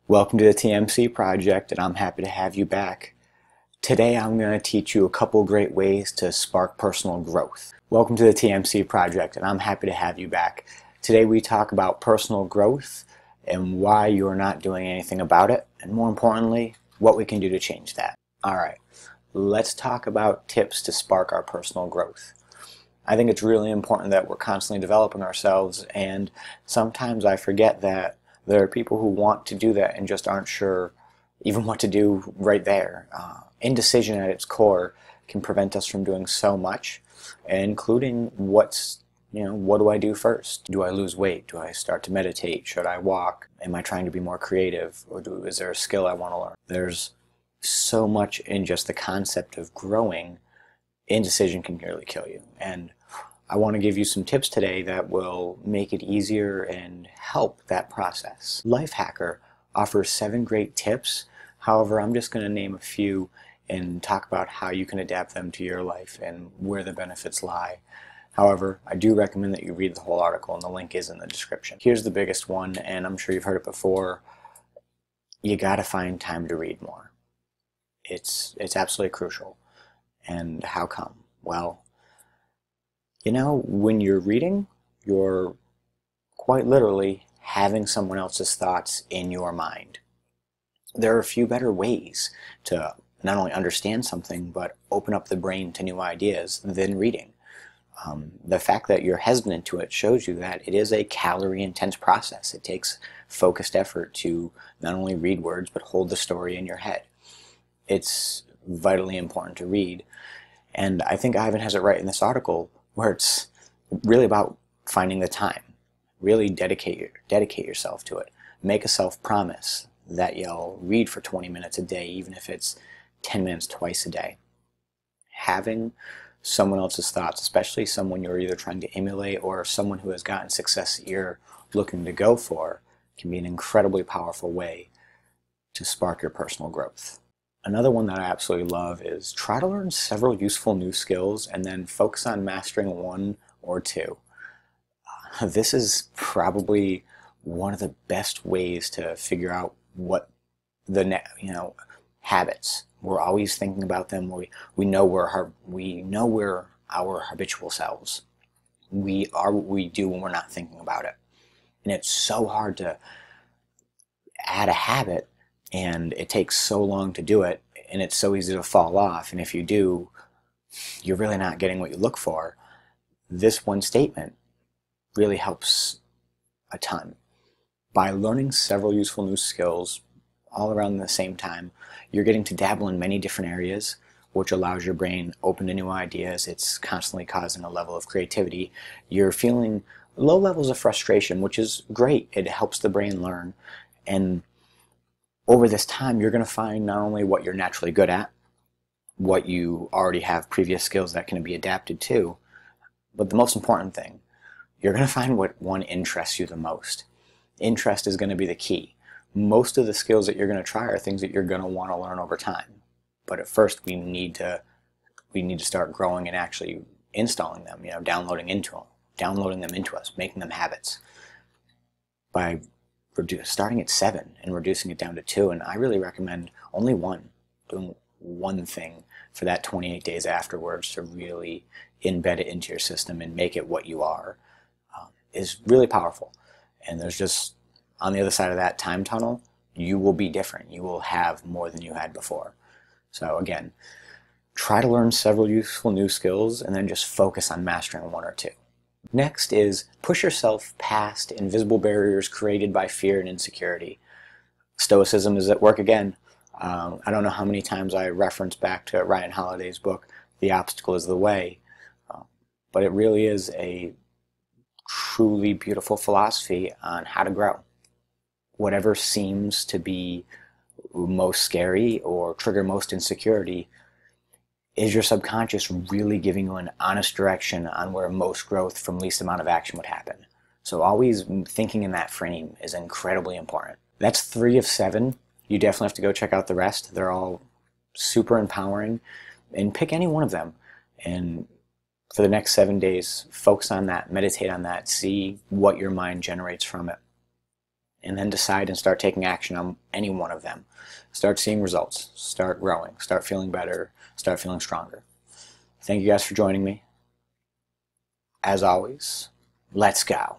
Welcome to the TMC project, and I'm happy to have you back. Today I'm going to teach you a couple great ways to spark personal growth. Welcome to the TMC project, and I'm happy to have you back. Today we talk about personal growth and why you're not doing anything about it, and more importantly, what we can do to change that. Alright, let's talk about tips to spark our personal growth. I think it's really important that we're constantly developing ourselves, and sometimes I forget that there are people who want to do that and just aren't sure even what to do right there. Indecision at its core can prevent us from doing so much, including what do I do first? Do I lose weight? Do I start to meditate? Should I walk? Am I trying to be more creative? Or is there a skill I want to learn? There's so much in just the concept of growing. Indecision can really kill you. And I want to give you some tips today that will make it easier and help that process. Lifehacker offers 7 great tips. However, I'm just going to name a few and talk about how you can adapt them to your life and where the benefits lie. However, I do recommend that you read the whole article, and the link is in the description. Here's the biggest one, and I'm sure you've heard it before. You gotta find time to read more. It's absolutely crucial. And how come? Well, when you're reading, you're quite literally having someone else's thoughts in your mind. There are a few better ways to not only understand something, but open up the brain to new ideas than reading. The fact that you're hesitant to it shows you that it is a calorie-intense process. It takes focused effort to not only read words, but hold the story in your head. It's vitally important to read. And I think Ivan has it right in this article, where it's really about finding the time. Really dedicate yourself to it. Make a self-promise that you'll read for 20 minutes a day, even if it's 10 minutes twice a day. Having someone else's thoughts, especially someone you're either trying to emulate or someone who has gotten success that you're looking to go for, can be an incredibly powerful way to spark your personal growth. Another one that I absolutely love is try to learn several useful new skills and then focus on mastering 1 or 2. This is probably one of the best ways to figure out what the habits. We're always thinking about them. We know we're our habitual selves. We are what we do when we're not thinking about it. And it's so hard to add a habit, and it takes so long to do it, and it's so easy to fall off, and if you do, you're really not getting what you look for. This one statement really helps a ton. By learning several useful new skills all around the same time, you're getting to dabble in many different areas, which allows your brain open to new ideas. It's constantly causing a level of creativity. You're feeling low levels of frustration, which is great. It helps the brain learn, and over this time, you're going to find not only what you're naturally good at, what you already have previous skills that can be adapted to, but the most important thing, you're going to find what one interests you the most. Interest is going to be the key. Most of the skills that you're going to try are things that you're going to want to learn over time. But at first, we need to start growing and actually installing them, downloading them into us, making them habits. By starting at 7 and reducing it down to 2, and I really recommend only 1, doing one thing for that 28 days afterwards to really embed it into your system and make it what you are, is really powerful. And there's just, on the other side of that time tunnel, you will be different. You will have more than you had before. So again, try to learn several useful new skills and then just focus on mastering 1 or 2. Next is push yourself past invisible barriers created by fear and insecurity. Stoicism is at work again. I don't know how many times I reference back to Ryan Holiday's book, The Obstacle is the Way, but it really is a truly beautiful philosophy on how to grow. Whatever seems to be most scary or trigger most insecurity, is your subconscious really giving you an honest direction on where most growth from least amount of action would happen? So always thinking in that frame is incredibly important. That's 3 of 7. You definitely have to go check out the rest. They're all super empowering. And pick any one of them. And for the next 7 days, focus on that, meditate on that, see what your mind generates from it. and then decide and start taking action on any one of them. Start seeing results, start growing, start feeling better, start feeling stronger. Thank you guys for joining me. As always, let's go.